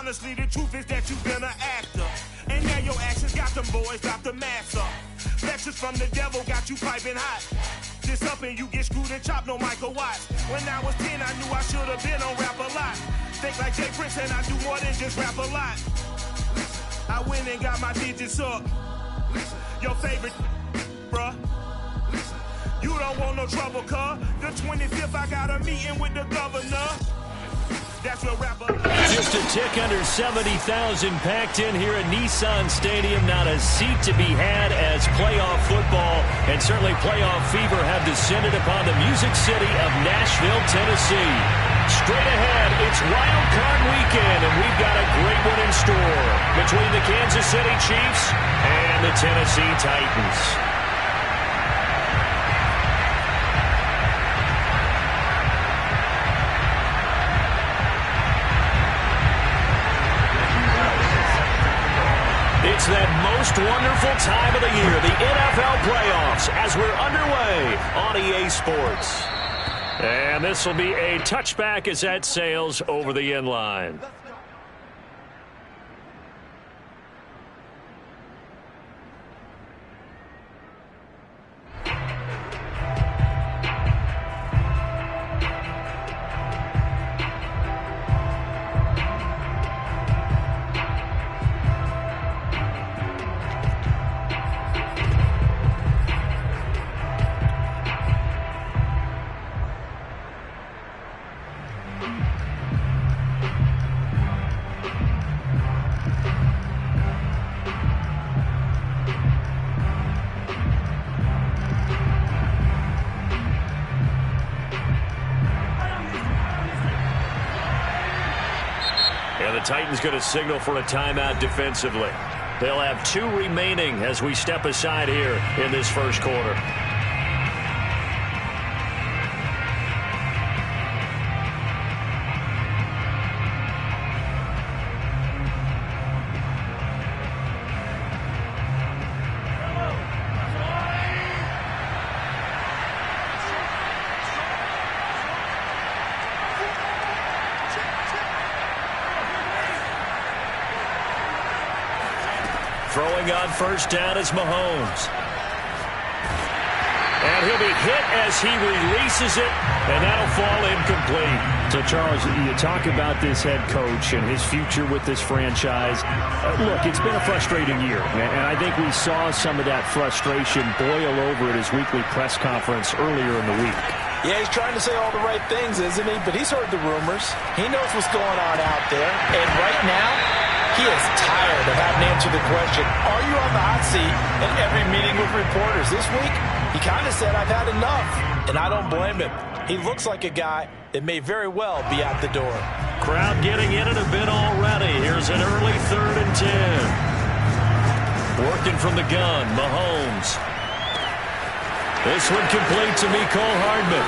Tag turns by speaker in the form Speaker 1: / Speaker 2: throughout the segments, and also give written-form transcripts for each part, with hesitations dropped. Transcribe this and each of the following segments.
Speaker 1: Honestly, the truth is that you've been an actor. And now your actions got them boys, got the mask up. Lectures from the devil got you piping hot. This up and you get screwed and chopped, no Michael Watts. When I was 10, I knew I should have been on rap a lot. Think like Jay Prince and I do more than just rap a lot. I went and got my digits up. Your favorite, bruh. You don't want no trouble, cuz. The 25th, I got a meeting with the governor. That's what rapper.
Speaker 2: Just a tick under 70,000 packed in here at Nissan Stadium. Not a seat to be had as playoff football and certainly playoff fever have descended upon the Music City of Nashville, Tennessee. Straight ahead, it's Wild Card Weekend, and we've got a great one in store between the Kansas City Chiefs and the Tennessee Titans. It's that most wonderful time of the year, the NFL playoffs, as we're underway on EA Sports. And this will be a touchback as that sails over the end line. Titans going to signal for a timeout defensively. They'll have 2 remaining as we step aside here in this first quarter. Throwing on first down is Mahomes. And he'll be hit as he releases it, and that'll fall incomplete.
Speaker 3: So, Charles, you talk about this head coach and his future with this franchise. Look, it's been a frustrating year, and I think we saw some of that frustration boil over at his weekly press conference earlier in the week.
Speaker 4: Yeah, he's trying to say all the right things, isn't he? But he's heard the rumors. He knows what's going on out there. And right now, he is tired of having to answer the question, are you on the hot seat in every meeting with reporters? This week, he kind of said, I've had enough. And I don't blame him. He looks like a guy that may very well be out the door.
Speaker 2: Crowd getting in it a bit already. Here's an early 3rd and 10. Working from the gun, Mahomes. This one complete to Mecole Hardman.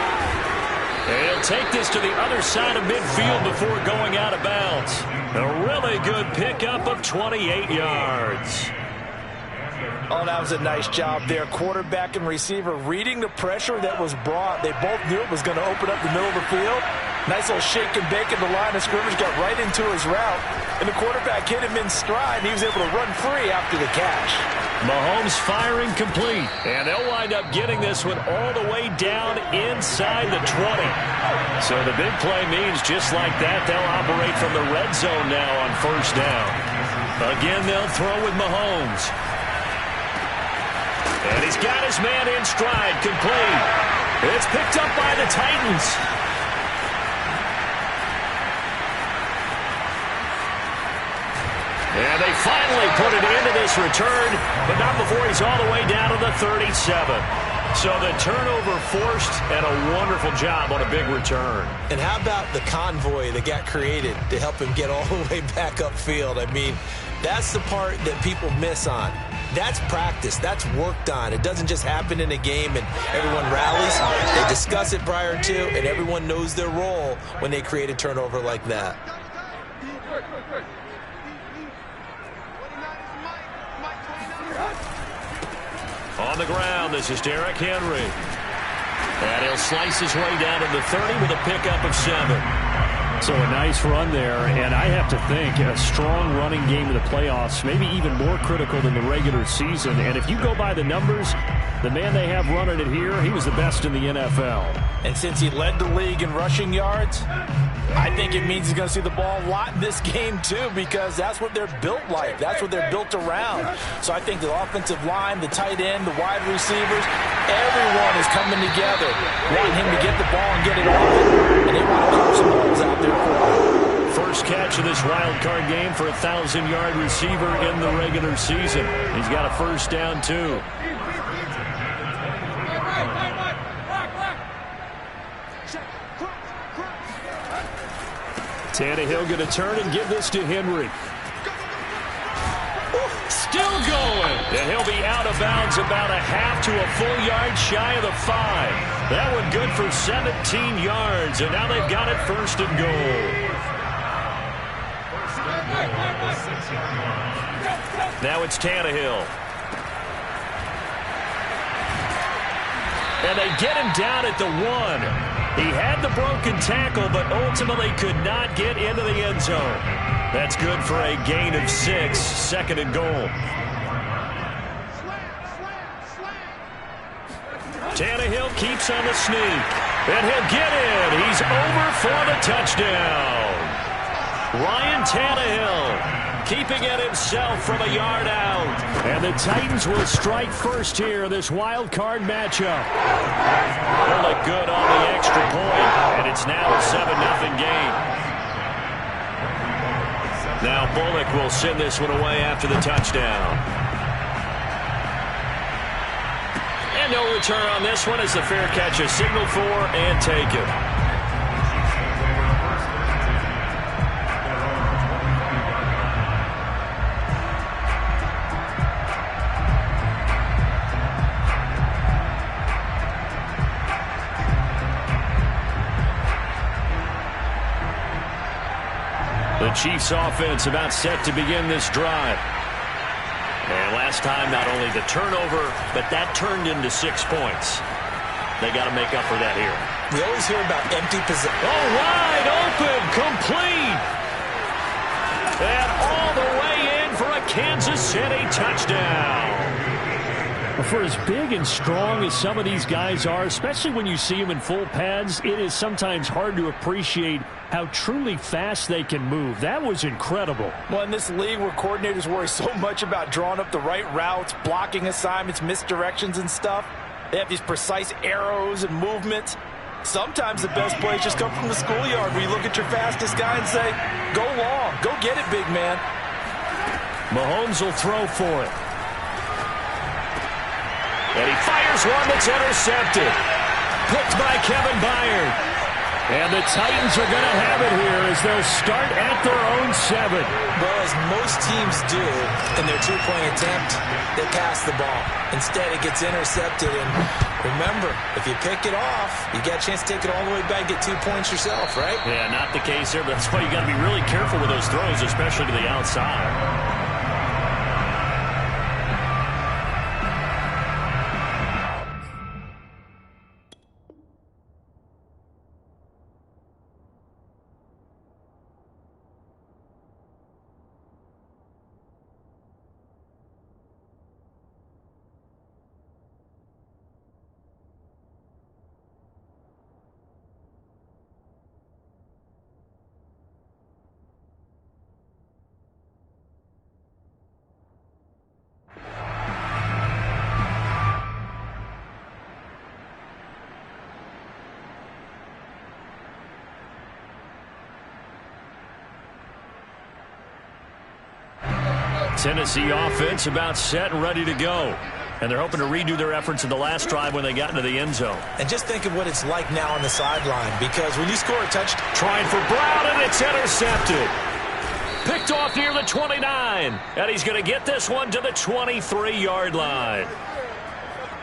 Speaker 2: And he'll take this to the other side of midfield before going out of bounds. A really good pickup of 28 yards.
Speaker 4: Oh, that was a nice job there. Quarterback and receiver reading the pressure that was brought. They both knew it was going to open up the middle of the field. Nice little shake and bake at the line of scrimmage, got right into his route. And the quarterback hit him in stride, and he was able to run free after the catch.
Speaker 2: Mahomes firing complete. And they'll wind up getting this one all the way down inside the 20. So the big play means just like that, they'll operate from the red zone now on first down. Again, they'll throw with Mahomes. And he's got his man in stride, complete. It's picked up by the Titans. And they finally put it into this return, but not before he's all the way down to the 37. So the turnover forced, and a wonderful job on a big return.
Speaker 4: And how about the convoy that got created to help him get all the way back upfield? I mean, that's the part that people miss on. That's practice. That's worked on. It doesn't just happen in a game and everyone rallies. They discuss it prior to, and everyone knows their role when they create a turnover like that.
Speaker 2: On the ground, this is Derrick Henry. And he'll slice his way down to the 30 with a pickup of 7.
Speaker 3: So a nice run there, and I have to think a strong running game in the playoffs, maybe even more critical than the regular season. And if you go by the numbers, the man they have running it here, he was the best in the NFL.
Speaker 4: And since he led the league in rushing yards, I think it means he's going to see the ball a lot in this game too, because that's what they're built like. That's what they're built around. So I think the offensive line, the tight end, the wide receivers, everyone is coming together, wanting him to get the ball and get it off. And they want to carve some holes out there for him.
Speaker 2: First catch of this wild card game for a 1,000-yard receiver in the regular season. He's got a first down too.
Speaker 3: Tannehill going to turn and give this to Henry.
Speaker 2: Still going. And he'll be out of bounds about a half to a full yard shy of the 5. That one good for 17 yards. And now they've got it first and goal. Now it's Tannehill. And they get him down at the 1. He had the broken tackle, but ultimately could not get into the end zone. That's good for a gain of 6, second and goal. Tannehill keeps on the sneak, and he'll get in. He's over for the touchdown. Ryan Tannehill keeping it himself from a yard out.
Speaker 3: And the Titans will strike first here in this wild card matchup.
Speaker 2: They'll look good on the extra point, and it's now a 7-0 game. Now Bullock will send this one away after the touchdown. And no return on this one as the fair catch is signaled for and taken. The Chiefs offense about set to begin this drive. And last time, not only the turnover, but that turned into 6 points. They got to make up for that here.
Speaker 4: We always hear about empty possession.
Speaker 2: Oh, wide open, complete. And all the way in for a Kansas City touchdown.
Speaker 3: For as big and strong as some of these guys are, especially when you see them in full pads, it is sometimes hard to appreciate how truly fast they can move. That was incredible.
Speaker 4: Well, in this league where coordinators worry so much about drawing up the right routes, blocking assignments, misdirections and stuff, they have these precise arrows and movements. Sometimes the best plays just come from the schoolyard where you look at your fastest guy and say, go long, go get it, big man.
Speaker 3: Mahomes will throw for it.
Speaker 2: And he fires one that's intercepted. Picked by Kevin Byard.
Speaker 3: And the Titans are going to have it here as they'll start at their own 7.
Speaker 4: Well, as most teams do in their two-point attempt, they pass the ball. Instead, it gets intercepted. And remember, if you pick it off, you got a chance to take it all the way back, get 2 points yourself, right?
Speaker 2: Yeah, not the case there, but that's why you got to be really careful with those throws, especially to the outside. Tennessee offense about set and ready to go. And they're hoping to redo their efforts in the last drive when they got into the end zone.
Speaker 4: And just think of what it's like now on the sideline, because when you score a touchdown.
Speaker 2: Trying for Brown, and it's intercepted. Picked off near the 29. And he's going to get this one to the 23-yard line.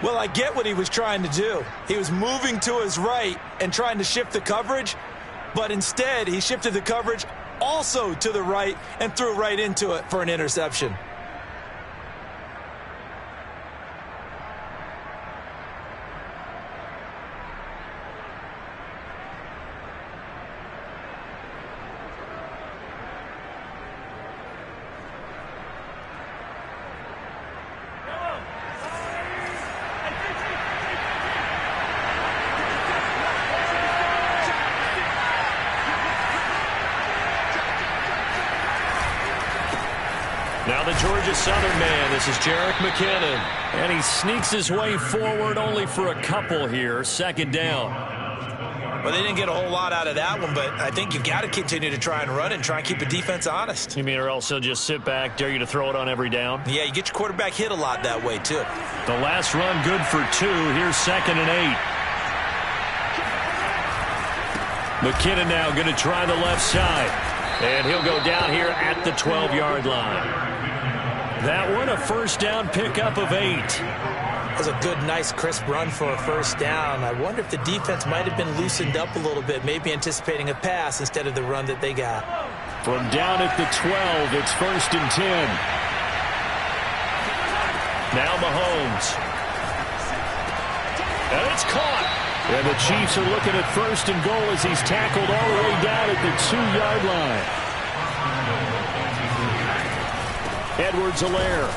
Speaker 4: Well, I get what he was trying to do. He was moving to his right and trying to shift the coverage, but instead he shifted the coverage also to the right and threw right into it for an interception.
Speaker 2: Now the Georgia Southern man, this is Jerick McKinnon. And he sneaks his way forward only for a couple here. Second down.
Speaker 4: Well, they didn't get a whole lot out of that one, but I think you've got to continue to try and run and try and keep the defense honest.
Speaker 2: You mean or else he'll just sit back, dare you to throw it on every down?
Speaker 4: Yeah, you get your quarterback hit a lot that way, too.
Speaker 2: The last run good for 2. Here's 2nd and 8. McKinnon now going to try the left side. And he'll go down here at the 12-yard line. That one a first down pickup of 8.
Speaker 4: That was a good, nice, crisp run for a first down. I wonder if the defense might have been loosened up a little bit, maybe anticipating a pass instead of the run that they got.
Speaker 2: From down at the 12, it's 1st and 10. Now Mahomes. And it's caught. And the Chiefs are looking at 1st and goal as he's tackled all the way down at the 2-yard line. Edwards-Helaire.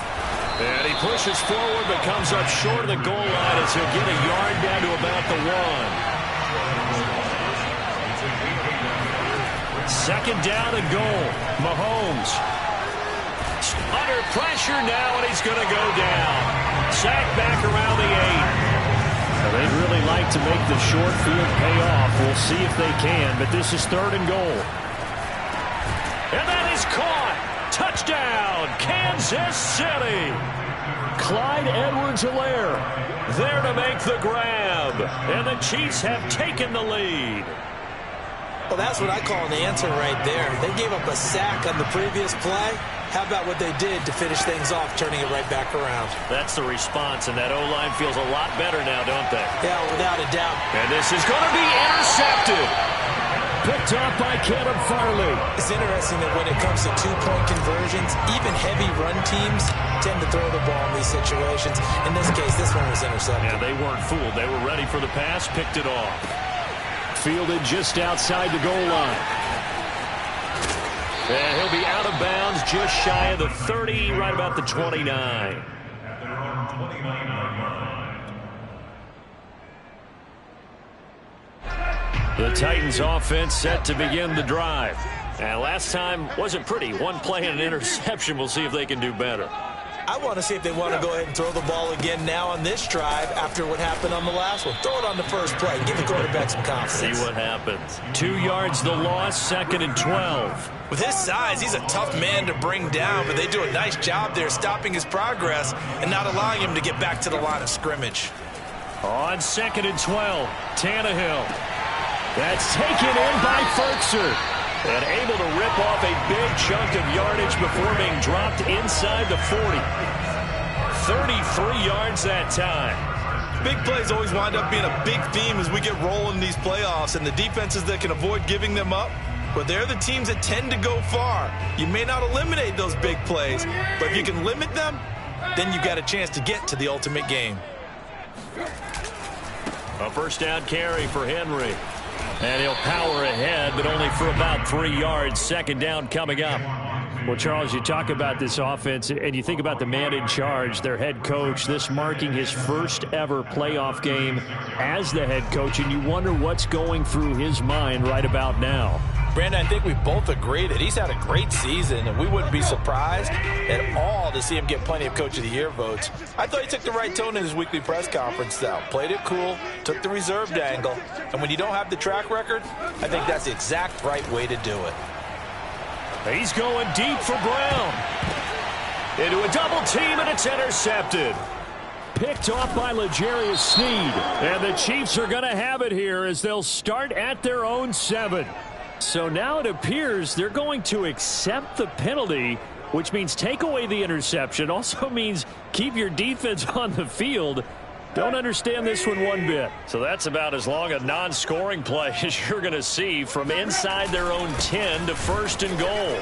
Speaker 2: And he pushes forward but comes up short of the goal line as he'll get a yard down to about the 1. Second down and goal. Mahomes. Under pressure now, and he's going to go down. Sacked back around the 8. They'd really like to make the short field pay off. We'll see if they can, but this is 3rd and goal. And that is caught. Touchdown, Kansas City. Clyde Edwards-Helaire there to make the grab. And the Chiefs have taken the lead.
Speaker 4: Well, that's what I call an answer right there. They gave up a sack on the previous play. How about what they did to finish things off, turning it right back around?
Speaker 2: That's the response, and that O-line feels a lot better now, don't they?
Speaker 4: Yeah, without a doubt.
Speaker 2: And this is going to be intercepted. Picked off by Caleb Farley.
Speaker 4: It's interesting that when it comes to two-point conversions, even heavy run teams tend to throw the ball in these situations. In this case, this one was intercepted.
Speaker 2: Yeah, they weren't fooled. They were ready for the pass, picked it off. Fielded just outside the goal line. And he'll be out of bounds just shy of the 30, right about the 29. The Titans offense set to begin the drive. And last time wasn't pretty. One play and an interception. We'll see if they can do better.
Speaker 4: I want to see if they want to go ahead and throw the ball again now on this drive after what happened on the last one. Throw it on the first play. Give the quarterback some confidence.
Speaker 2: See what happens. 2 yards the loss, 2nd and 12.
Speaker 4: With his size, he's a tough man to bring down, but they do a nice job there stopping his progress and not allowing him to get back to the line of scrimmage.
Speaker 2: On 2nd and 12, Tannehill. That's taken in by Ferkser. And able to rip off a big chunk of yardage before being dropped inside the 40. 33 yards that time.
Speaker 4: Big plays always wind up being a big theme as we get rolling in these playoffs, and the defenses that can avoid giving them up, well, they're the teams that tend to go far. You may not eliminate those big plays, but if you can limit them, then you've got a chance to get to the ultimate game.
Speaker 2: A first down carry for Henry. And he'll power ahead, but only for about 3 yards. Second down coming up. Well, Charles, you talk about this offense, and you think about the man in charge, their head coach, this marking his first ever playoff game as the head coach, and you wonder what's going through his mind right about now.
Speaker 4: Brandon, I think we both agree that he's had a great season, and we wouldn't be surprised at all to see him get plenty of Coach of the Year votes. I thought he took the right tone in his weekly press conference, though. Played it cool, took the reserved angle, and when you don't have the track record, I think that's the exact right way to do it.
Speaker 2: He's going deep for Brown. Into a double team, and it's intercepted. Picked off by L'Jarius Sneed. And the Chiefs are going to have it here as they'll start at their own 7. So now it appears they're going to accept the penalty, which means take away the interception. Also means keep your defense on the field. Don't understand this one bit. So that's about as long a non-scoring play as you're going to see from inside their own 10 to 1st and goal.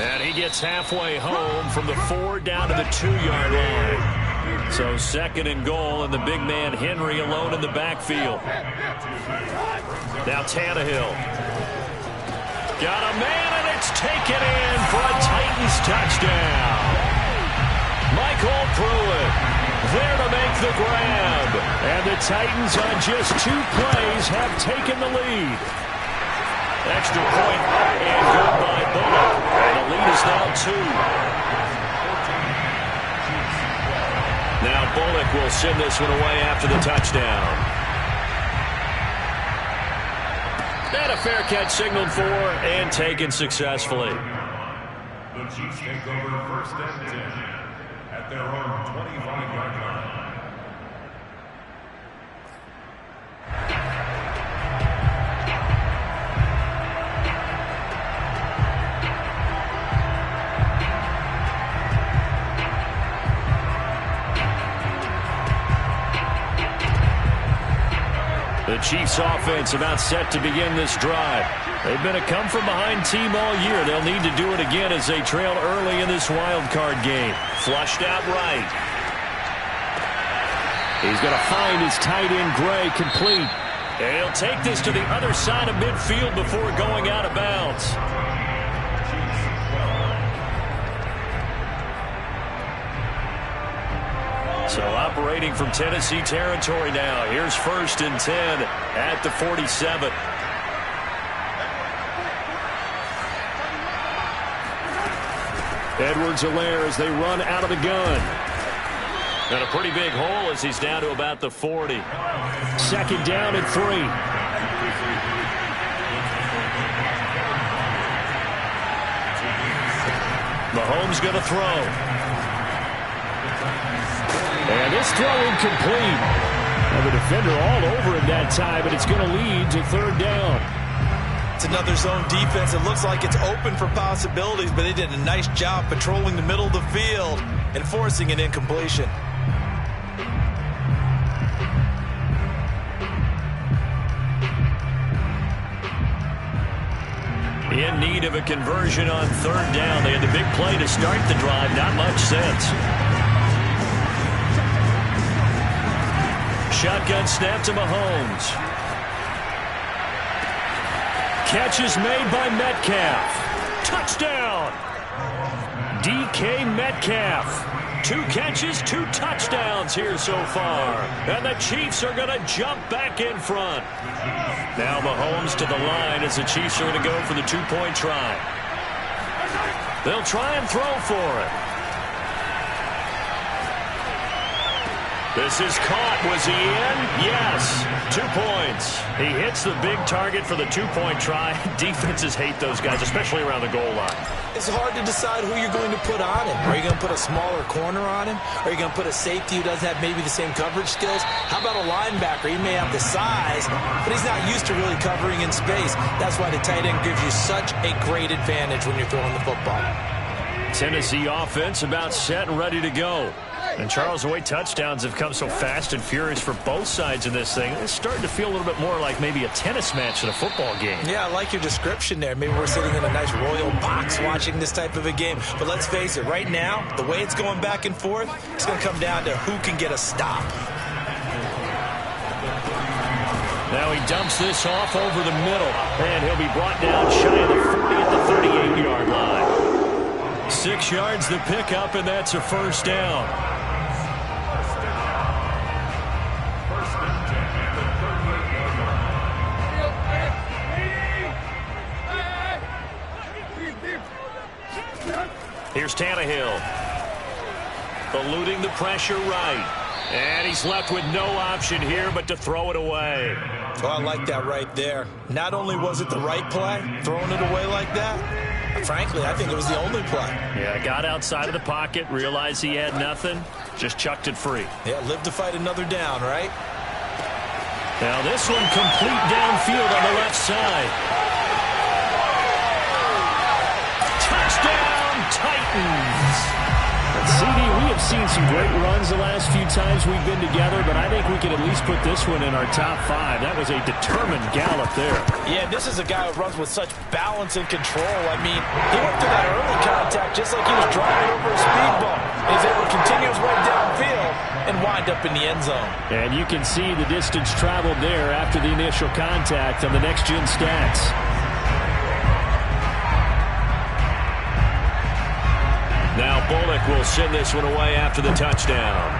Speaker 2: And he gets halfway home from the 4 down to the 2-yard line. So 2nd and goal, and the big man Henry alone in the backfield. Now Tannehill. Got a man, and it's taken in for a Titans touchdown. Michael Pruitt there to make the grab. And the Titans on just 2 plays have taken the lead. Extra point up and good by Bullock. And the lead is now 2. Bullock will send this one away after the touchdown. And a fair catch signaled for and taken successfully.
Speaker 5: The Chiefs take over first and 10 at their own 25-yard line.
Speaker 2: The Chiefs offense about set to begin this drive. They've been a come-from-behind team all year. They'll need to do it again as they trail early in this wild card game. Flushed out right. He's going to find his tight end, Gray, complete. And he'll take this to the other side of midfield before going out of bounds. So operating from Tennessee territory now. Here's 1st and 10 at the 47. Edwards-Helaire as they run out of the gun. And a pretty big hole as he's down to about the 40. 2nd down and 3. Mahomes going to throw. And this throw incomplete. And the defender all over him that time, but it's going to lead to 3rd down.
Speaker 4: It's another zone defense. It looks like it's open for possibilities, but they did a nice job patrolling the middle of the field and forcing an incompletion.
Speaker 2: In need of a conversion on 3rd down. They had the big play to start the drive. Not much sense. Shotgun snap to Mahomes. Catch is made by Metcalf. Touchdown! DK Metcalf. 2 catches, 2 touchdowns here so far. And the Chiefs are going to jump back in front. Now Mahomes to the line as the Chiefs are going to go for the 2-point try. They'll try and throw for it. This is caught. Was he in? Yes. 2 points. He hits the big target for the 2-point try. Defenses hate those guys, especially around the goal line.
Speaker 4: It's hard to decide who you're going to put on him. Are you going to put a smaller corner on him? Are you going to put a safety who doesn't have maybe the same coverage skills? How about a linebacker? He may have the size, but he's not used to really covering in space. That's why the tight end gives you such a great advantage when you're throwing the football.
Speaker 2: Tennessee offense about set and ready to go. And Charles, the way touchdowns have come so fast and furious for both sides in this thing, it's starting to feel a little bit more like maybe a tennis match than a football game.
Speaker 4: Yeah, I like your description there. Maybe we're sitting in a nice royal box watching this type of a game. But let's face it, right now, the way it's going back and forth, it's going to come down to who can get a stop.
Speaker 2: Now he dumps this off over the middle, and he'll be brought down shy of the 40 at the 38-yard line. 6 yards the pickup, and that's a 1st down. Here's Tannehill. Eluding the pressure right. And he's left with no option here but to throw it away.
Speaker 4: Oh, I like that right there. Not only was it the right play, throwing it away like that, but frankly, I think it was the only play.
Speaker 2: Yeah, got outside of the pocket, realized he had nothing, just chucked it free.
Speaker 4: Yeah, live to fight another down, right?
Speaker 2: Now this one complete downfield on the left side. Touchdown, Titans!
Speaker 3: CD, we have seen some great runs the last few times we've been together, but I think we can at least put this one in our top 5. That was a determined gallop there.
Speaker 4: Yeah, this is a guy who runs with such balance and control. I mean, he went through that early contact just like he was driving over a speed bump. He's able to continue his way downfield and wind up in the end zone. And
Speaker 3: you can see the distance traveled there after the initial contact on the next-gen stats.
Speaker 2: Now Bullock will send this one away after the touchdown.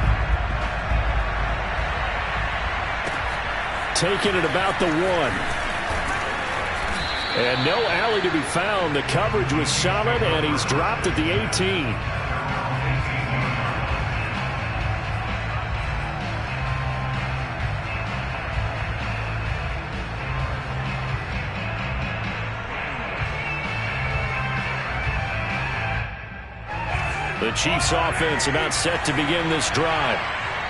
Speaker 3: Taking it about the 1. And no alley to be found. The coverage was solid, and he's dropped at the 18.
Speaker 2: The Chiefs offense about set to begin this drive.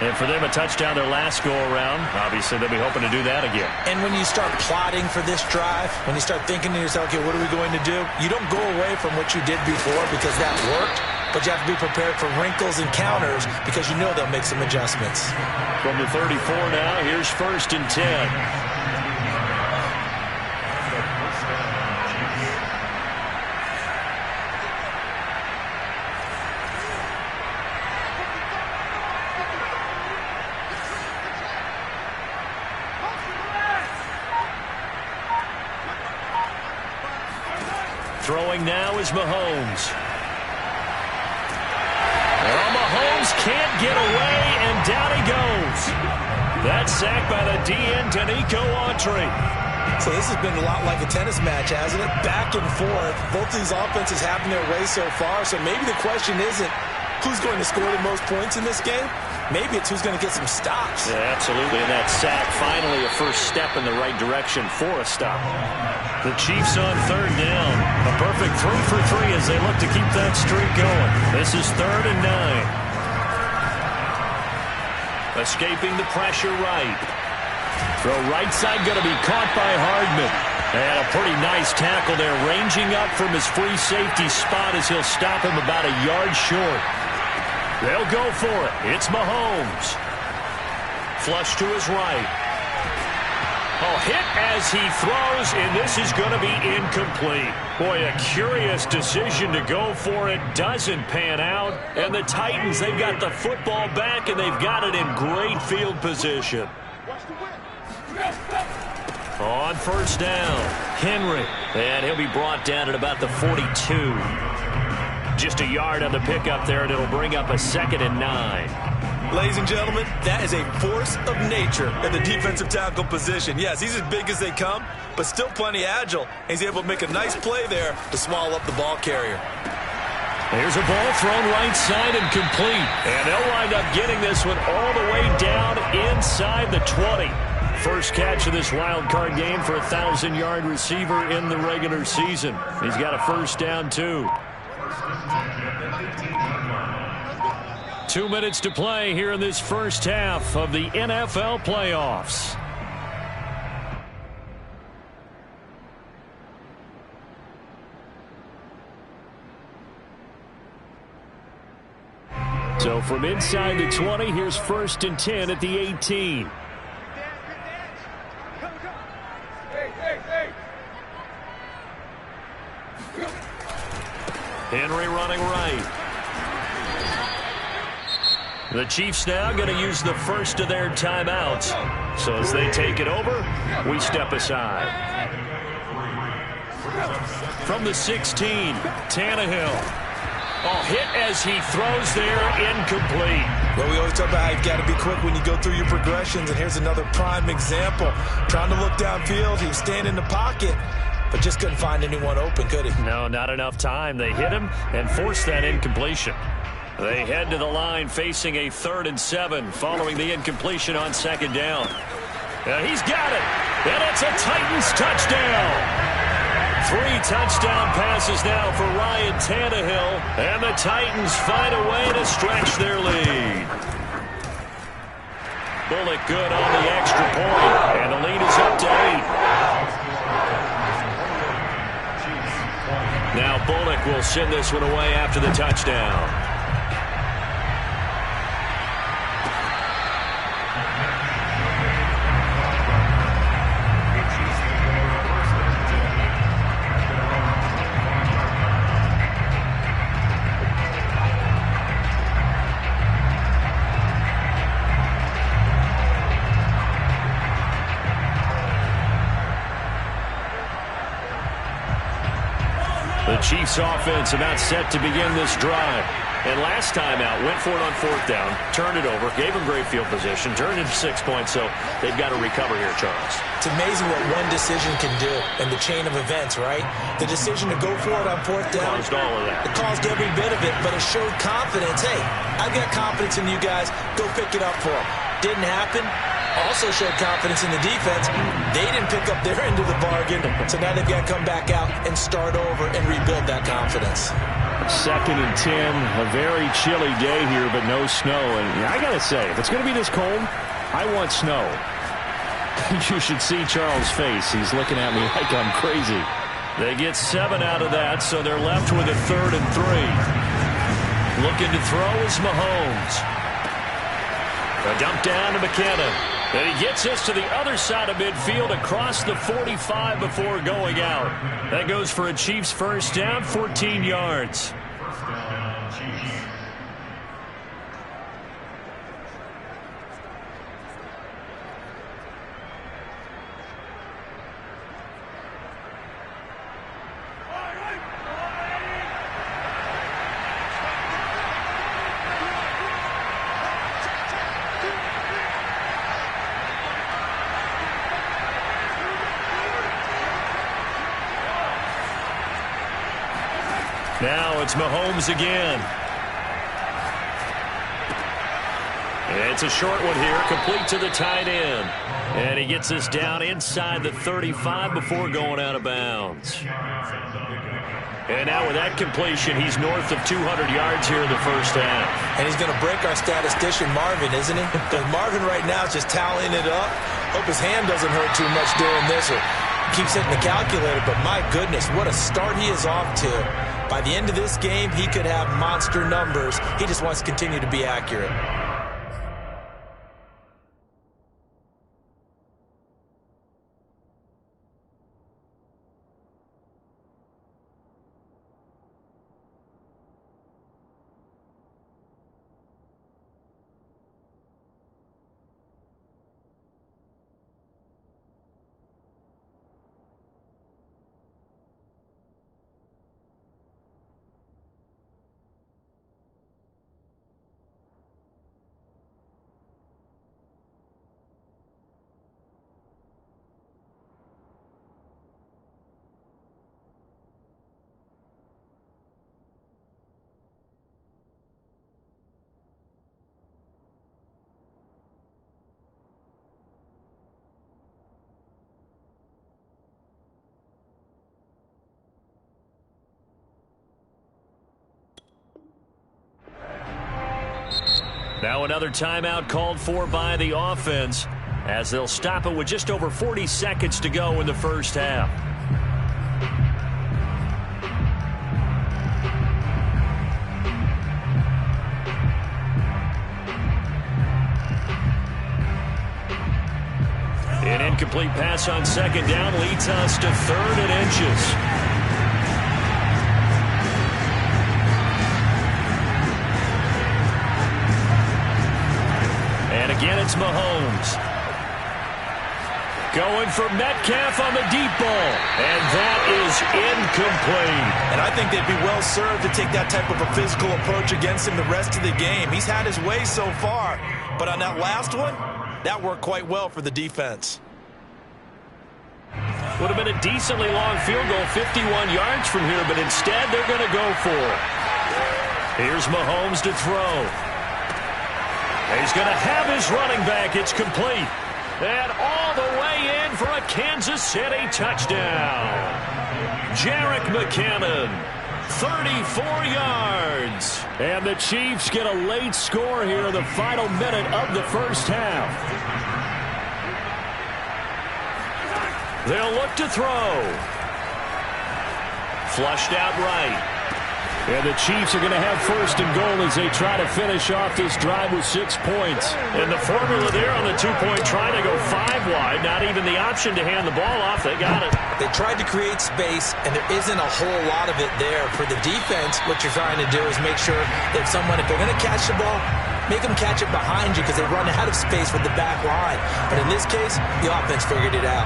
Speaker 2: And for them, a touchdown their last go-around. Obviously, they'll be hoping to do that again.
Speaker 4: And when you start plotting for this drive, when you start thinking to yourself, okay, what are we going to do? You don't go away from what you did before because that worked, but you have to be prepared for wrinkles and counters because you know they'll make some adjustments.
Speaker 2: From the 34 now, here's 1st and 10. Throwing now is Mahomes. Well, Mahomes can't get away, and down he goes. That's sacked by the DN, Danico Autry.
Speaker 4: So this has been a lot like a tennis match, hasn't it? Back and forth. Both these offenses having their way so far, so maybe the question isn't who's going to score the most points in this game. Maybe it's who's going to get some stops.
Speaker 2: Yeah, absolutely, and that sack finally a first step in the right direction for a stop. The Chiefs on 3rd down. A perfect 3 for 3 as they look to keep that streak going. This is 3rd and 9. Escaping the pressure right. Throw right side going to be caught by Hardman. And a pretty nice tackle there, ranging up from his free safety spot as he'll stop him about a yard short. They'll go for it. It's Mahomes. Flush to his right. Oh, hit as he throws, and this is going to be incomplete. Boy, a curious decision to go for it. Doesn't pan out. And the Titans, they've got the football back, and they've got it in great field position. On 1st down, Henry. And he'll be brought down at about the 42. Just a yard on the pickup there, and it'll bring up a 2nd and 9.
Speaker 4: Ladies and gentlemen, that is a force of nature in the defensive tackle position. Yes, he's as big as they come, but still plenty agile. He's able to make a nice play there to swallow up the ball carrier.
Speaker 2: There's a ball thrown right side and complete. And they'll wind up getting this one all the way down inside the 20. First catch of this wild card game for a 1,000-yard receiver in the regular season. He's got a 1st down, too. 2 minutes to play here in this first half of the NFL playoffs. So from inside the 20, here's 1st and 10 at the 18. Henry running right. The Chiefs now going to use the first of their timeouts. So as they take it over, we step aside. From the 16, Tannehill. Oh, hit as he throws there, incomplete.
Speaker 4: Well, we always talk about how you've got to be quick when you go through your progressions, and here's another prime example. Trying to look downfield, he was standing in the pocket, but just couldn't find anyone open, could he?
Speaker 2: No, not enough time. They hit him and forced that incompletion. They head to the line facing a 3rd and 7 following the incompletion on 2nd down. He's got it, and it's a Titans touchdown. 3 touchdown passes now for Ryan Tannehill, and the Titans find a way to stretch their lead. Bullock good on the extra point, and the lead is up to 8. Now Bullock will send this one away after the touchdown. The Chiefs offense about set to begin this drive. And last time out, went for it on 4th down, turned it over, gave them great field position, turned it 6 points, so they've got to recover here, Charles.
Speaker 4: It's amazing what one decision can do in the chain of events, right? The decision to go for it on 4th down.
Speaker 2: Caused all of that.
Speaker 4: It caused every bit of it, but it showed confidence. Hey, I've got confidence in you guys. Go pick it up for them. Didn't happen. Also showed confidence in the defense. They didn't pick up their end of the bargain, so now they've got to come back out and start over and rebuild that confidence.
Speaker 3: 2nd and 10, a very chilly day here, but no snow. And I got to say, if it's going to be this cold, I want snow. You should see Charles' face. He's looking at me like I'm crazy.
Speaker 2: They get 7 out of that, so they're left with a 3rd and 3. Looking to throw is Mahomes. A dump down to McKinnon. And he gets this to the other side of midfield across the 45 before going out. That goes for a Chiefs first down, 14 yards.
Speaker 5: First down, Chiefs.
Speaker 2: Now it's Mahomes again. It's a short one here, complete to the tight end. And he gets us down inside the 35 before going out of bounds. And now with that completion, he's north of 200 yards here in the first half.
Speaker 4: And he's going to break our statistician Marvin, isn't he? Because Marvin right now is just tallying it up. Hope his hand doesn't hurt too much doing this or keeps hitting the calculator. But my goodness, what a start he is off to. By the end of this game, he could have monster numbers. He just wants to continue to be accurate.
Speaker 2: Now another timeout called for by the offense as they'll stop it with just over 40 seconds to go in the first half. An incomplete pass on second down leads us to 3rd and inches. Again, it's Mahomes. Going for Metcalf on the deep ball. And that is incomplete.
Speaker 4: And I think they'd be well served to take that type of a physical approach against him the rest of the game. He's had his way so far. But on that last one, that worked quite well for the defense.
Speaker 2: Would have been a decently long field goal, 51 yards from here, but instead they're going to go for it. Here's Mahomes to throw. He's going to have his running back. It's complete. And all the way in for a Kansas City touchdown. Jerick McKinnon, 34 yards.
Speaker 3: And the Chiefs get a late score here in the final minute of the first half.
Speaker 2: They'll look to throw. Flushed out right.
Speaker 3: And the Chiefs are going to have 1st and goal as they try to finish off this drive with 6 points.
Speaker 2: And the formula there on the 2-point try to go 5 wide. Not even the option to hand the ball off. They got it.
Speaker 4: They tried to create space, and there isn't a whole lot of it there. For the defense, what you're trying to do is make sure that if they're going to catch the ball, make them catch it behind you because they run out of space with the back line. But in this case, the offense figured it out.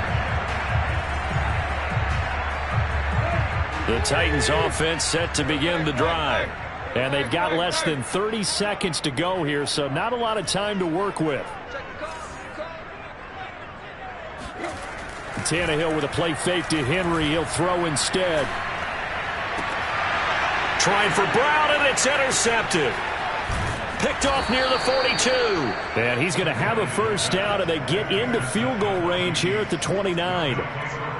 Speaker 2: The Titans offense set to begin the drive.
Speaker 3: And they've got less than 30 seconds to go here, so not a lot of time to work with. Tannehill with a play fake to Henry. He'll throw instead.
Speaker 2: Trying for Brown, and it's intercepted. Picked off near the 42.
Speaker 3: And he's going to have a first down, and they get into field goal range here at the 29.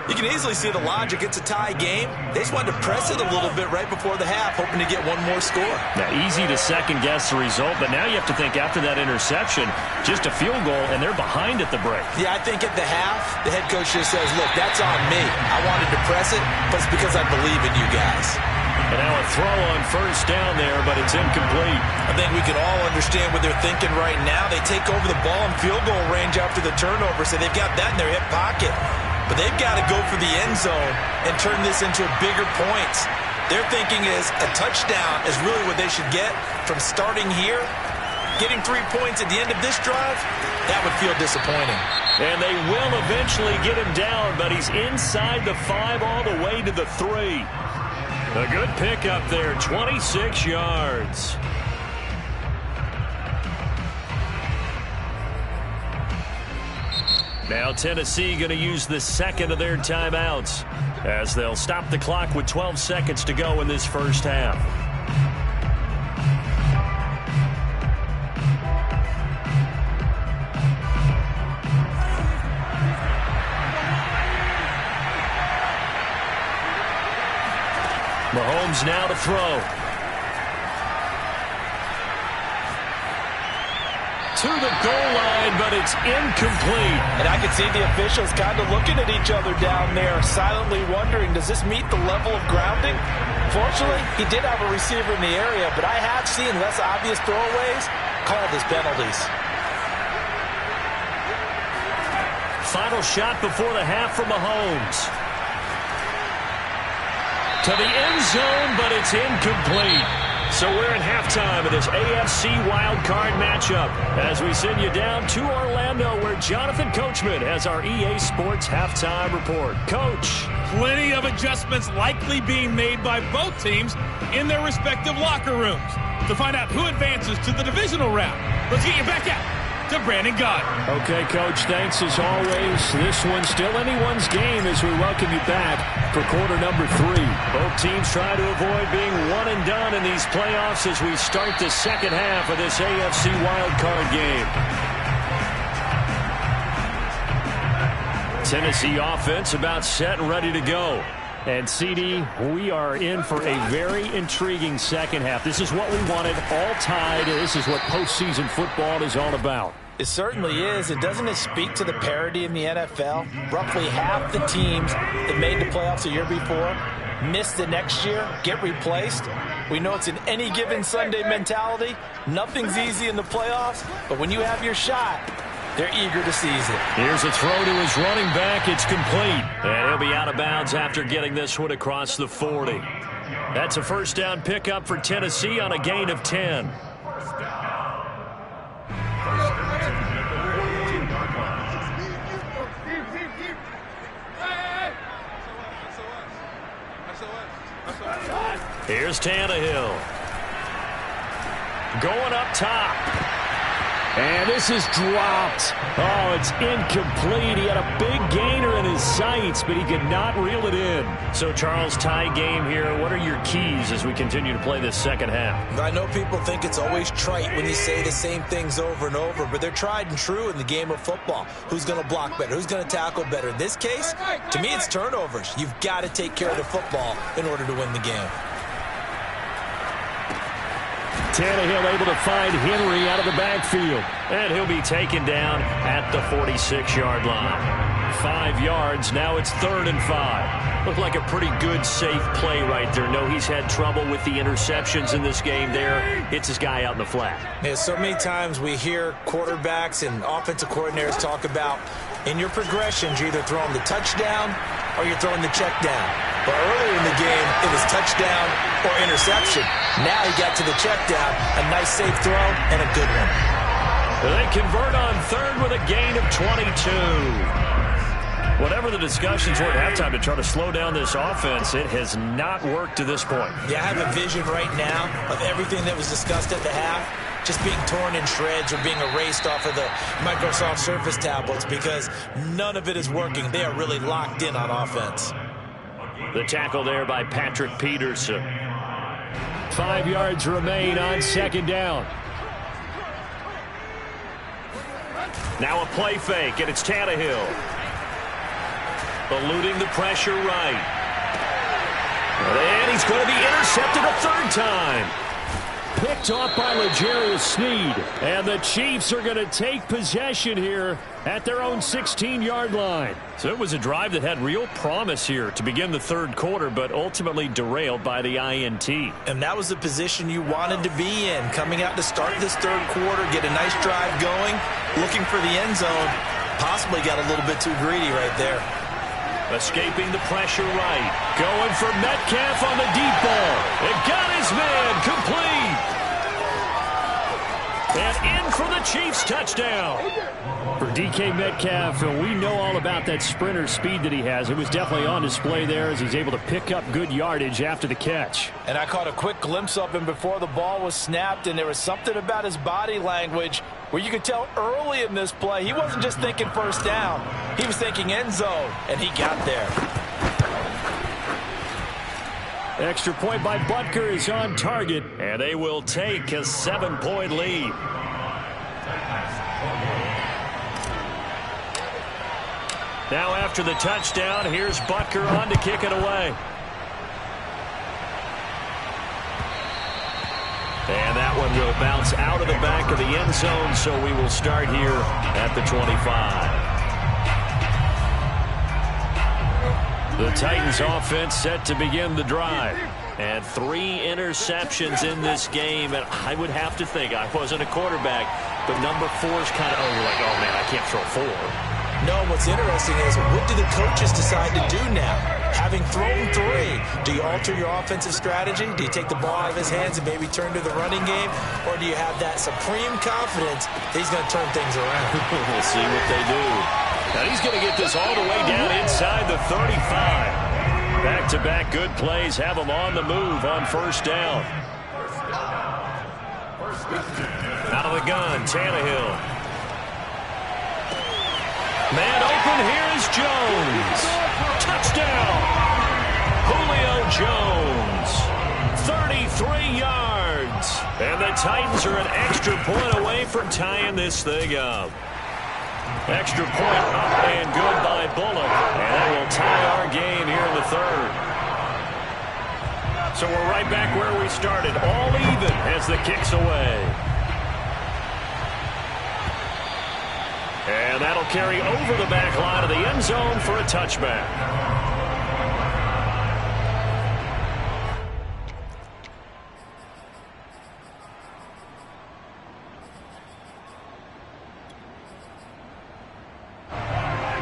Speaker 4: You can easily see the logic. It's a tie game. They just wanted to press it a little bit right before the half, hoping to get one more score.
Speaker 2: Now, easy to second-guess the result, but now you have to think after that interception, just a field goal, and they're behind at the break.
Speaker 4: Yeah, I think at the half, the head coach just says, look, that's on me. I wanted to press it, but it's because I believe in you guys.
Speaker 2: And now a throw on first down there, but it's incomplete.
Speaker 4: I think we can all understand what they're thinking right now. They take over the ball in field goal range after the turnover, so they've got that in their hip pocket. But they've got to go for the end zone and turn this into bigger points. Their thinking is a touchdown is really what they should get from starting here. Getting 3 points at the end of this drive, that would feel disappointing.
Speaker 2: And they will eventually get him down, but he's inside the 5 all the way to the 3. A good pickup there, 26 yards. Now Tennessee going to use the second of their timeouts as they'll stop the clock with 12 seconds to go in this first half. Mahomes now to throw. To the goal line, but it's incomplete.
Speaker 4: And I can see the officials kind of looking at each other down there, silently wondering, does this meet the level of grounding? Fortunately, he did have a receiver in the area, but I have seen less obvious throwaways called as penalties.
Speaker 2: Final shot before the half from Mahomes. To the end zone, but it's incomplete. So we're in halftime of this AFC wildcard matchup as we send you down to Orlando where Jonathan Coachman has our EA Sports halftime report. Coach.
Speaker 6: Plenty of adjustments likely being made by both teams in their respective locker rooms to find out who advances to the divisional round. Let's get you back out to Brandon Gott.
Speaker 3: Okay, Coach, thanks as always. This one's still anyone's game as we welcome you back for quarter number 3.
Speaker 2: Both teams try to avoid being one and done in these playoffs as we start the second half of this AFC wildcard game. Tennessee offense about set and ready to go.
Speaker 3: And, CD, we are in for a very intriguing second half. This is what we wanted, all tied. This is what postseason football is all about.
Speaker 4: It certainly is. It doesn't speak to the parity in the NFL. Roughly half the teams that made the playoffs a year before miss the next year, get replaced. We know it's an any given Sunday mentality. Nothing's easy in the playoffs, but when you have your shot, they're eager to seize it.
Speaker 2: Here's a throw to his running back. It's complete. And he'll be out of bounds after getting this one across the 40. That's a first down pickup for Tennessee on a gain of 10. Here's Tannehill. Going up top.
Speaker 3: And this is dropped. Oh, it's incomplete. He had a big gainer in his sights, but he could not reel it in.
Speaker 2: So, Charles, tie game here. What are your keys as we continue to play this second half?
Speaker 4: I know people think it's always trite when you say the same things over and over, but they're tried and true in the game of football. Who's going to block better? Who's going to tackle better? In this case, to me, it's turnovers. You've got to take care of the football in order to win the game.
Speaker 3: Tannehill able to find Henry out of the backfield.
Speaker 2: And he'll be taken down at the 46-yard line. 5 yards, now it's 3rd and 5. Looked like a pretty good, safe play right there. No, he's had trouble with the interceptions in this game there. Hits his guy out in the flat.
Speaker 4: Yeah, so many times we hear quarterbacks and offensive coordinators talk about in your progressions, you're either throwing the touchdown or you're throwing the check down. But earlier in the game, it was touchdown or interception. Now he got to the check down, a nice safe throw and a good one.
Speaker 2: They convert on 3rd with a gain of 22. Whatever the discussions were at halftime to try to slow down this offense, it has not worked to this point.
Speaker 4: Yeah, I have a vision right now of everything that was discussed at the half just being torn in shreds or being erased off of the Microsoft Surface tablets because none of it is working. They are really locked in on offense.
Speaker 2: The tackle there by Patrick Peterson.
Speaker 3: 5 yards remain on 2nd down.
Speaker 2: Now a play fake, and it's Tannehill. Eluding the pressure right. And he's going to be intercepted a third time. Picked off by L'Jarius Sneed. And the Chiefs are going to take possession here at their own 16-yard line. So it was a drive that had real promise here to begin the third quarter, but ultimately derailed by the INT.
Speaker 4: And that was the position you wanted to be in. Coming out to start this third quarter, get a nice drive going, looking for the end zone. Possibly got a little bit too greedy right there.
Speaker 2: Escaping the pressure right. Going for Metcalf on the deep ball. It got his man complete. And in for the Chiefs touchdown.
Speaker 3: For DK Metcalf, we know all about that sprinter speed that he has. It was definitely on display there as he's able to pick up good yardage after the catch.
Speaker 4: And I caught a quick glimpse of him before the ball was snapped, and there was something about his body language where you could tell early in this play he wasn't just thinking first down. He was thinking end zone, and he got there.
Speaker 3: Extra point by Butker is on target.
Speaker 2: And they will take a 7-point lead. Now after the touchdown, here's Butker on to kick it away. And that one will bounce out of the back of the end zone, so we will start here at the 25. The Titans offense set to begin the drive. And 3 interceptions in this game. And I would have to think, I wasn't a quarterback, but number 4 is kind of, you're like, oh man, I can't throw 4.
Speaker 4: No, what's interesting is what do the coaches decide to do now? Having thrown 3, do you alter your offensive strategy? Do you take the ball out of his hands and maybe turn to the running game? Or do you have that supreme confidence that he's going to turn things around?
Speaker 2: We'll see what they do. Now he's going to get this all the way down inside the 35. Back-to-back good plays have him on the move on first down. Out of the gun, Tannehill. Man open, here is Jones. Touchdown! Julio Jones. 33 yards. And the Titans are an extra point away from tying this thing up. Extra point up and good by Bullock. And that will tie our game here in the third. So we're right back where we started. All even as the kick's away. And that'll carry over the back line of the end zone for a touchback.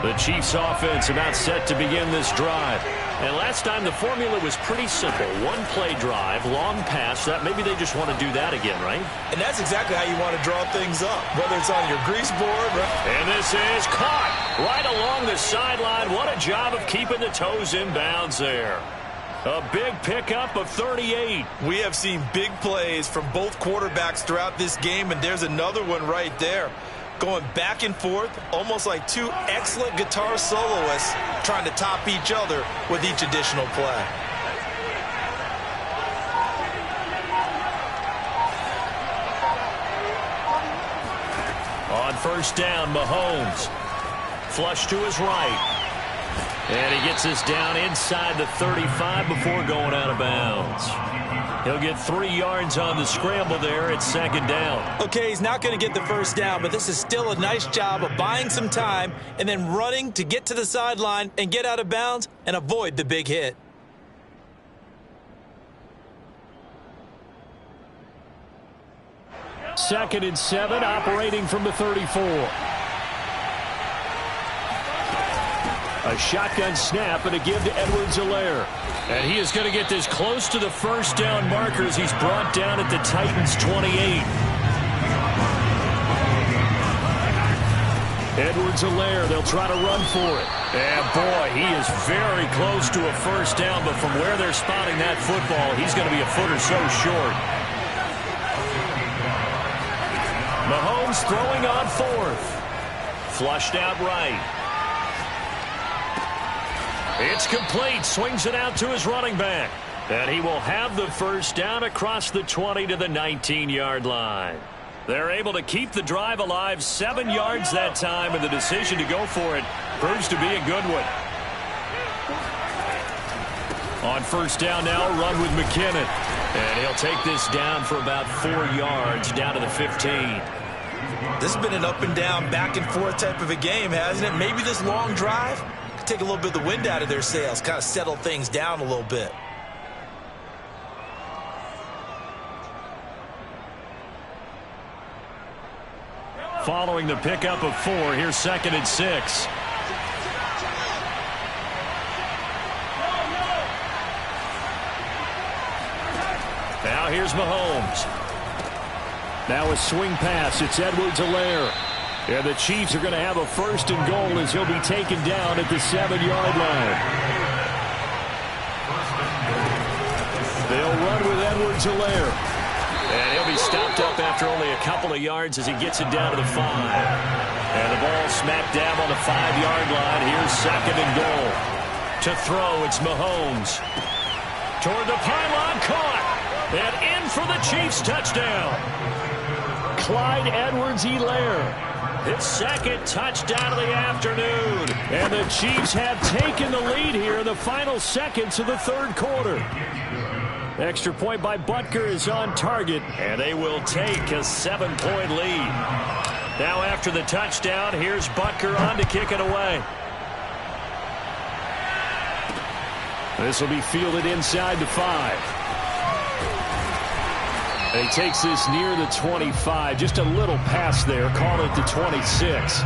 Speaker 2: The Chiefs offense about set to begin this drive. And last time the formula was pretty simple. One play drive, long pass. That maybe they just want to do that again, right?
Speaker 4: And that's exactly how you want to draw things up, whether it's on your grease board.
Speaker 2: And this is caught right along the sideline. What a job of keeping the toes in bounds there. A big pickup of 38.
Speaker 4: We have seen big plays from both quarterbacks throughout this game, and there's another one right there. Going back and forth, almost like 2 excellent guitar soloists trying to top each other with each additional play.
Speaker 2: On first down, Mahomes. Flush to his right. And he gets us down inside the 35 before going out of bounds. He'll get 3 yards on the scramble there at second down.
Speaker 4: Okay, he's not going to get the first down, but this is still a nice job of buying some time and then running to get to the sideline and get out of bounds and avoid the big hit.
Speaker 3: Second and 7, operating from the 34. A shotgun snap and a give to Edwards-Helaire. And he is going to get this close to the first down markers. He's brought down at the Titans' 28. Edwards-Helaire, they'll try to run for it. And boy, he is very close to a first down, but from where they're spotting that football, he's going to be a foot or so short. Mahomes throwing on fourth. Flushed out right. It's complete. Swings it out to his running back. And he will have the first down across the 20 to the 19-yard line. They're able to keep the drive alive, 7 yards that time, and the decision to go for it proves to be a good one.
Speaker 2: On first down now, a run with McKinnon. And he'll take this down for about 4 yards, down to the 15.
Speaker 4: This has been an up and down, back and forth type of a game, hasn't it? Maybe this long drive could take a little bit of the wind out of their sails, kind of settle things down a little bit.
Speaker 2: Following the pickup of 4, here's 2nd and 6. Now here's Mahomes. Now a swing pass. It's Edwards-Helaire. And the Chiefs are going to have a 1st and goal as he'll be taken down at the 7-yard line. They'll run with Edwards-Helaire. And he'll be stopped up after only a couple of yards as he gets it down to the 5. And the ball smack dab on the 5-yard line. Here's 2nd and goal. To throw, it's Mahomes. Toward the pylon, caught. And in for the Chiefs touchdown. Clyde Edwards-Helaire. His 2nd touchdown of the afternoon. And the Chiefs have taken the lead here in the final seconds of the 3rd quarter. Extra point by Butker is on target, and they will take a 7-point lead. Now after the touchdown, here's Butker on to kick it away. This will be fielded inside the 5. He takes this near the 25, just a little pass there, call it the 26.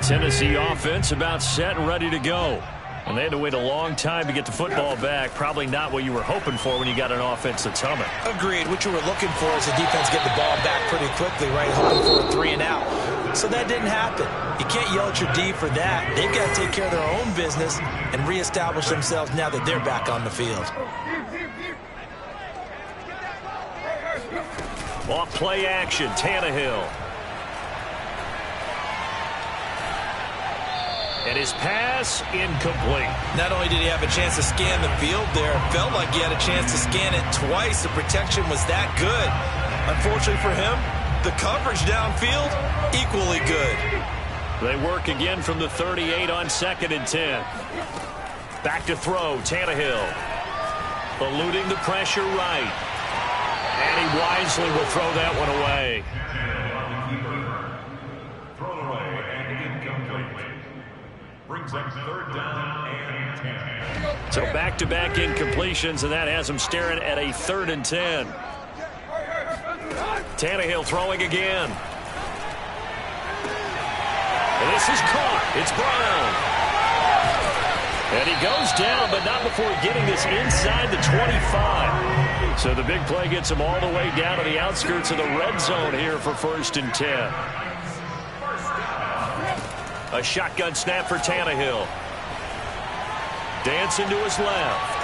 Speaker 2: Tennessee offense about set and ready to go. And they had to wait a long time to get the football back. Probably not what you were hoping for when you got an offense that's humming.
Speaker 4: Agreed. What you were looking for is the defense getting the ball back pretty quickly, right? Hoping for a 3 and out. So that didn't happen. You can't yell at your D for that. They've got to take care of their own business and reestablish themselves now that they're back on the field.
Speaker 2: Off play action, Tannehill. And his pass incomplete. Not only did he have a chance to scan the field there, it felt like he had a chance to scan it twice. The protection was that good. Unfortunately for him, the coverage downfield, equally good. They work again from the 38 on 2nd and 10. Back to throw, Tannehill. Eluding the pressure right. And he wisely will throw that one away.
Speaker 5: Brings up 3rd down and 10.
Speaker 2: So back-to-back incompletions, and that has him staring at a 3rd and 10. Tannehill throwing again. And this is caught. It's Brown. And he goes down, but not before getting this inside the 25. So the big play gets him all the way down to the outskirts of the red zone here for 1st and 10. A shotgun snap for Tannehill. Dancing to his left.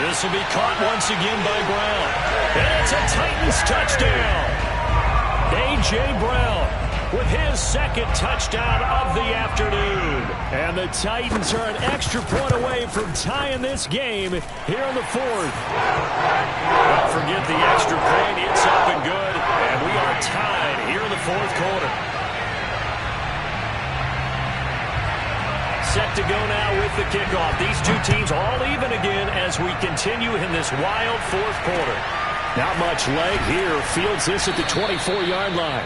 Speaker 2: This will be caught once again by Brown. And it's a Titans touchdown. A.J. Brown with his 2nd touchdown of the afternoon. And the Titans are an extra point away from tying this game here in the 4th. Don't forget the extra point. It's up and good. And we are tied here in the 4th quarter. Set to go now with the kickoff. These two teams all even again as we continue in this wild 4th quarter. Not much leg here. Fields this at the 24-yard line.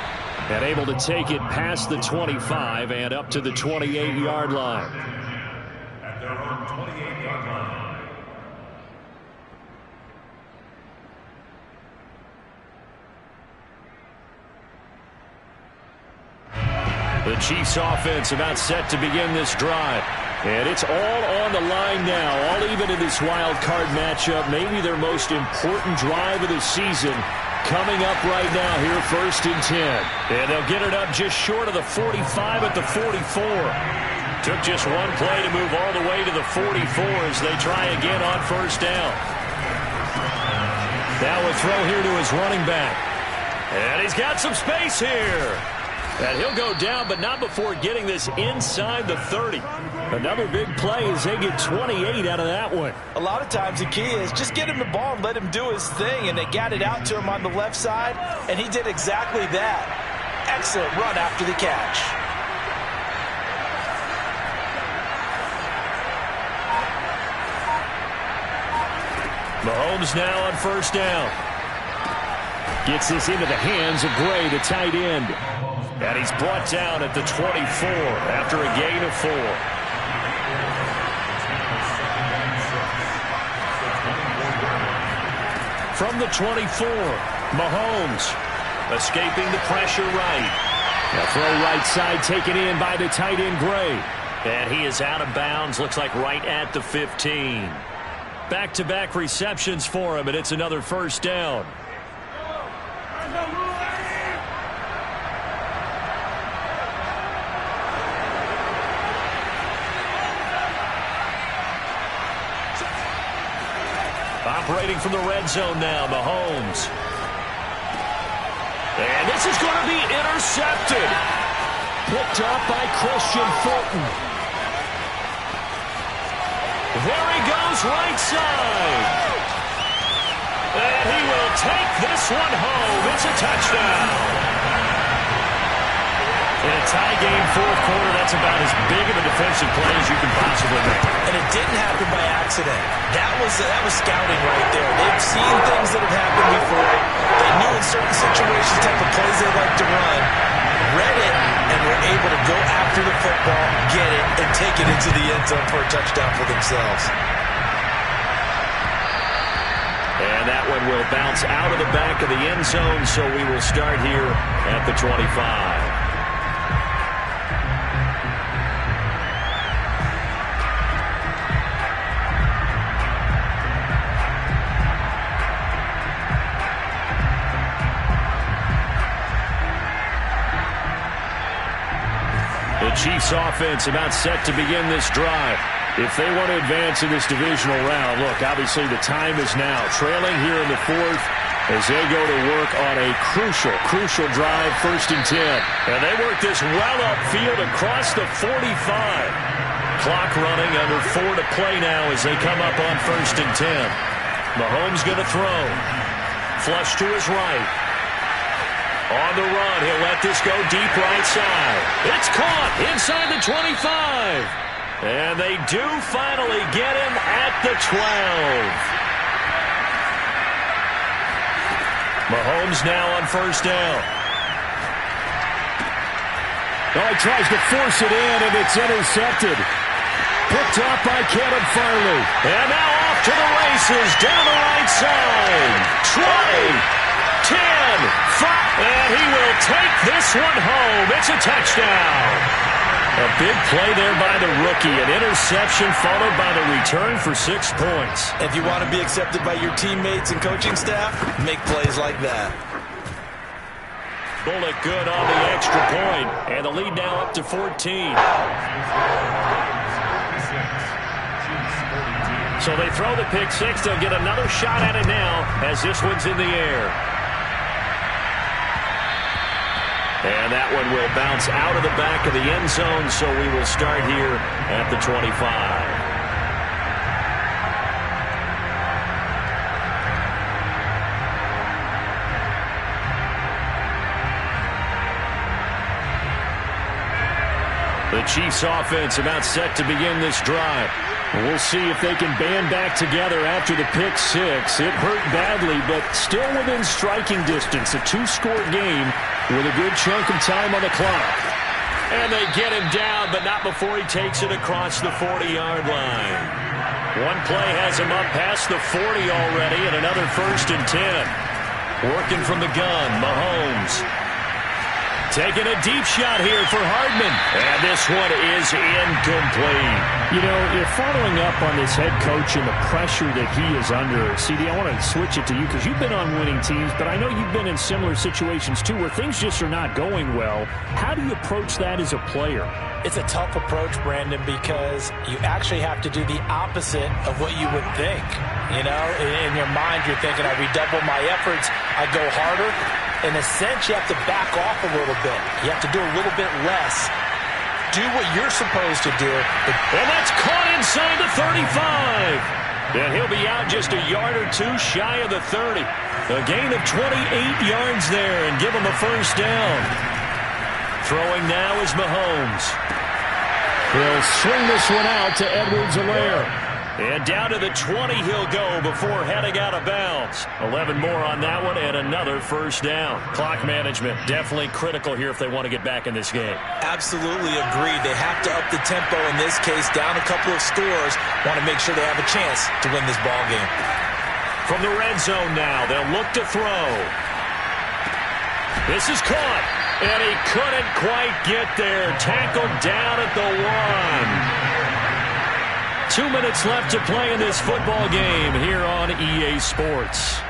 Speaker 2: And able to take it past the 25 and up to the 28-yard line.
Speaker 5: At their own 28-yard line.
Speaker 2: The Chiefs offense about set to begin this drive. And it's all on the line now, all even in this wild card matchup. Maybe their most important drive of the season coming up right now here, 1st and 10. And they'll get it up just short of the 45 at the 44. Took just one play to move all the way to the 44 as they try again on 1st down. Now a throw here to his running back. And he's got some space here. And he'll go down, but not before getting this inside the 30. Another big play as they get 28 out of that one.
Speaker 4: A lot of times the key is just get him the ball and let him do his thing, and they got it out to him on the left side, and he did exactly that. Excellent run after the catch.
Speaker 2: Mahomes now on first down. Gets this into the hands of Gray, the tight end. And he's brought down at the 24 after a gain of 4. From the 24, Mahomes escaping the pressure right. A throw right side taken in by the tight end Gray. And he is out of bounds, looks like right at the 15. Back-to-back receptions for him, and it's another first down. Operating from the red zone now, Mahomes. And this is going to be intercepted. Picked up by Christian Fulton. There he goes, right side. And he will take this one home. It's a touchdown. In a tie game, fourth quarter, that's about as big of a defensive play as you can possibly make.
Speaker 4: And it didn't happen by accident. That was scouting right there. They've seen things that have happened before. They knew in certain situations the type of plays they like to run, read it, and were able to go after the football, get it, and take it into the end zone for a touchdown for themselves.
Speaker 2: And that one will bounce out of the back of the end zone, so we will start here at the 25. The Chiefs offense about set to begin this drive. If they want to advance in this divisional round, look, obviously the time is now. Trailing here in the fourth as they go to work on a crucial drive, 1st and 10. And they work this well upfield across the 45. Clock running, under 4 to play now as they come up on 1st and 10. Mahomes going to throw. Flush to his right. On the run, he'll let this go deep right side. It's caught inside the 25. And they do finally get him at the 12. Mahomes now on first down. Oh, he tries to force it in, and it's intercepted. Picked up by Caleb Farley. And now off to the races, down the right side. 20, 10, 5, and he will take this one home. It's a touchdown. A big play there by the rookie. An interception followed by the return for 6 points.
Speaker 4: If you want to be accepted by your teammates and coaching staff, make plays like that.
Speaker 2: Bullet good on the extra point. And the lead now up to 14. So they throw the pick six. They'll get another shot at it now as this one's in the air. And that one will bounce out of the back of the end zone, so we will start here at the 25. The Chiefs offense about set to begin this drive. We'll see if they can band back together after the pick six. It hurt badly, but still within striking distance. A 2-score game with a good chunk of time on the clock. And they get him down, but not before he takes it across the 40-yard line. One play has him up past the 40 already, and another 1st and 10. Working from the gun, Mahomes. Taking a deep shot here for Hardman. And this one is incomplete.
Speaker 3: You know, you're following up on this head coach and the pressure that he is under. CD, I want to switch it to you because you've been on winning teams, but I know you've been in similar situations too where things just are not going well. How do you approach that as a player?
Speaker 4: It's a tough approach, Brandon, because you actually have to do the opposite of what you would think. You know, in your mind, you're thinking, I redouble my efforts, I go harder. In a sense, you have to back off a little bit. You have to do a little bit less. Do what you're supposed to do.
Speaker 2: And that's caught inside the 35. And he'll be out just a yard or two shy of the 30. A gain of 28 yards there and give him a first down. Throwing now is Mahomes. He'll swing this one out to Edwards-Helaire. And down to the 20 he'll go before heading out of bounds. 11 more on that one and another first down. Clock management definitely critical here if they want to get back in this game.
Speaker 4: Absolutely agreed. They have to up the tempo in this case, down a couple of scores. Want to make sure they have a chance to win this ball game.
Speaker 2: From the red zone now, they'll look to throw. This is caught, and he couldn't quite get there. Tackled down at the 1. 2 minutes left to play in this football game here on EA Sports.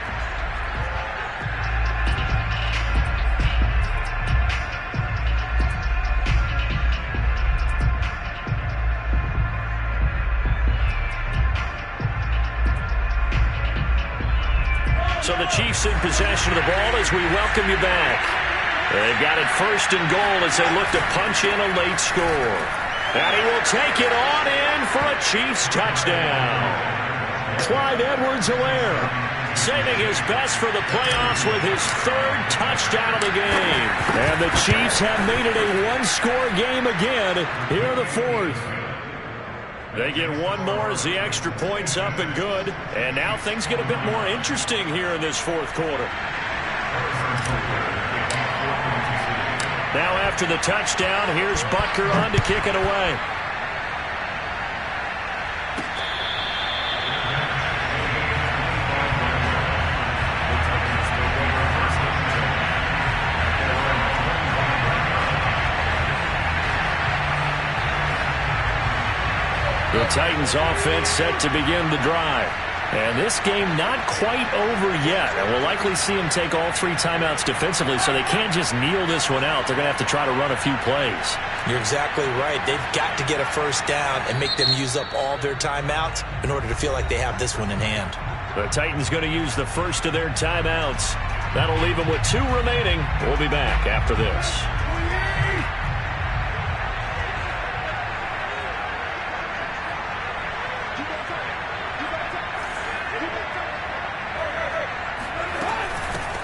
Speaker 2: So the Chiefs in possession of the ball as we welcome you back. They've got it first and goal as they look to punch in a late score. And he will take it on in for a Chiefs touchdown. Clyde Edwards-Helaire saving his best for the playoffs with his 3rd touchdown of the game. And the Chiefs have made it a one-score game again here in the 4th. They get one more as the extra point's up and good. And now things get a bit more interesting here in this 4th quarter. Now after the touchdown, here's Butker on to kick it away. The Titans offense set to begin the drive. And this game not quite over yet. And we'll likely see them take all 3 timeouts defensively, so they can't just kneel this one out. They're going to have to try to run a few plays.
Speaker 4: You're exactly right. They've got to get a first down and make them use up all their timeouts in order to feel like they have this one in hand.
Speaker 2: The Titans going to use the first of their timeouts. That'll leave them with 2 remaining. We'll be back after this.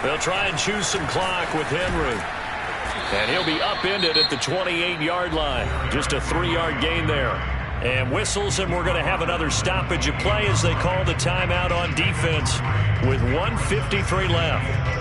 Speaker 2: They'll try and choose some clock with Henry. And he'll be upended at the 28-yard line. Just a 3-yard gain there. And whistles, and we're going to have another stoppage of play as they call the timeout on defense with 1:53 left.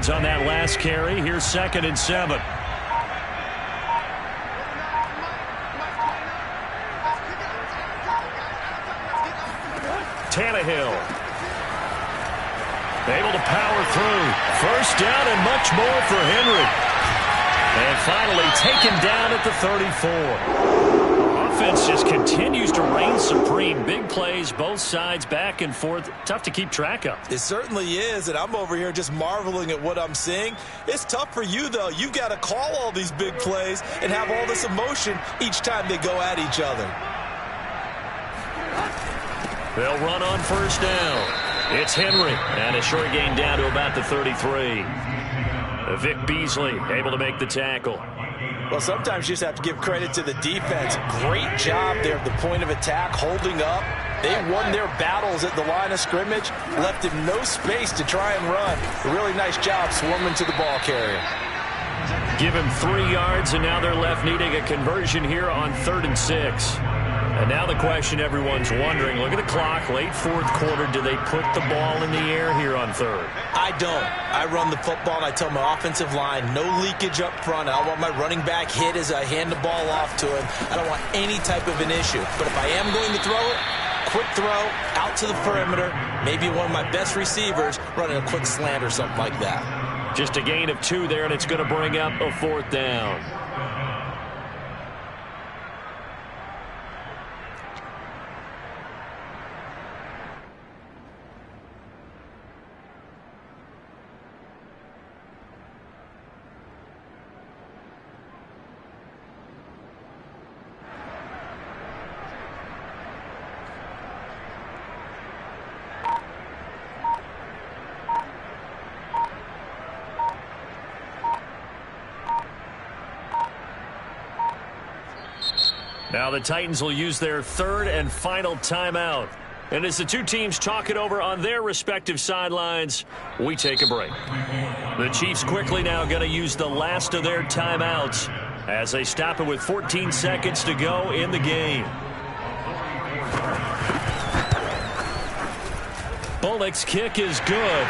Speaker 2: On that last carry. Here's 2nd and 7. Tannehill able to power through. First down and much more for Henry. And finally taken down at the 34. Offense just continues to reign supreme. Big plays, both sides, back and forth. Tough to keep track of.
Speaker 4: It certainly is, and I'm over here just marveling at what I'm seeing. It's tough for you, though. You've got to call all these big plays and have all this emotion each time they go at each other.
Speaker 2: They'll run on first down. It's Henry, and a short gain down to about the 33. Vic Beasley able to make the tackle.
Speaker 4: Well, sometimes you just have to give credit to the defense. Great job there at the point of attack, holding up. They won their battles at the line of scrimmage, left him no space to try and run. A really nice job swarming to the ball carrier.
Speaker 2: Give him 3 yards, and now they're left needing a conversion here on 3rd and 6. And now the question everyone's wondering, look at the clock, late 4th quarter, do they put the ball in the air here on 3rd?
Speaker 4: I don't. I run the football, and I tell my offensive line, no leakage up front. I don't want my running back hit as I hand the ball off to him. I don't want any type of an issue. But if I am going to throw it, quick throw, out to the perimeter, maybe one of my best receivers running a quick slant or something like that.
Speaker 2: Just a gain of 2 there, and it's going to bring up a 4th down. Now the Titans will use their third and final timeout. And as the two teams talk it over on their respective sidelines, we take a break. The Chiefs quickly now going to use the last of their timeouts as they stop it with 14 seconds to go in the game. Bullock's kick is good.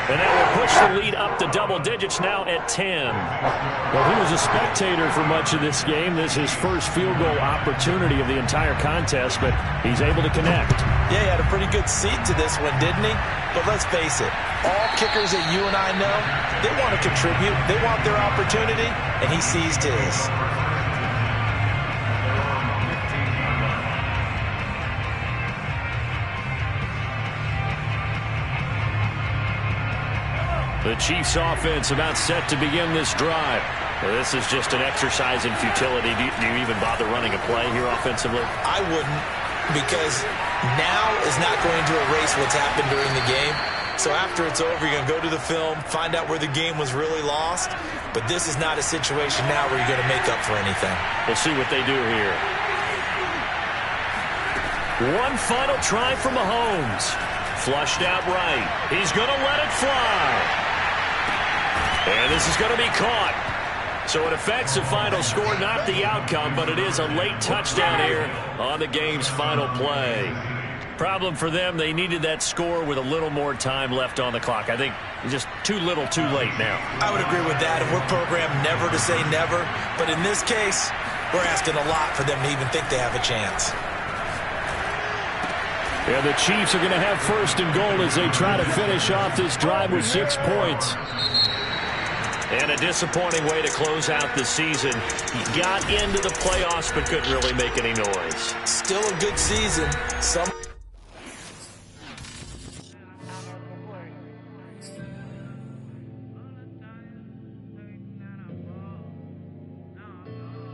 Speaker 2: And that will push the lead up to double digits now at 10.
Speaker 3: Well, he was a spectator for much of this game. This is his first field goal opportunity of the entire contest, but he's able to connect.
Speaker 4: Yeah, he had a pretty good seat to this one, didn't he? But let's face it, all kickers that you and I know, they want to contribute. They want their opportunity, and he seized his.
Speaker 2: The Chiefs offense about set to begin this drive. Well, this is just an exercise in futility. Do you even bother running a play here offensively?
Speaker 4: I wouldn't, because now is not going to erase what's happened during the game. So after it's over, you're going to go to the film, find out where the game was really lost. But this is not a situation now where you're going to make up for anything.
Speaker 2: We'll see what they do here. One final try from Mahomes. Flushed out right. He's going to let it fly. And this is going to be caught. So it affects the final score, not the outcome, but it is a late touchdown here on the game's final play. Problem for them, they needed that score with a little more time left on the clock. I think just too little, too late now.
Speaker 4: I would agree with that, and we're programmed never to say never. But in this case, we're asking a lot for them to even think they have a chance.
Speaker 3: Yeah, the Chiefs are going to have first and goal as they try to finish off this drive with 6 points.
Speaker 2: And a disappointing way to close out the season. He got into the playoffs but couldn't really make any noise.
Speaker 4: Still a good season.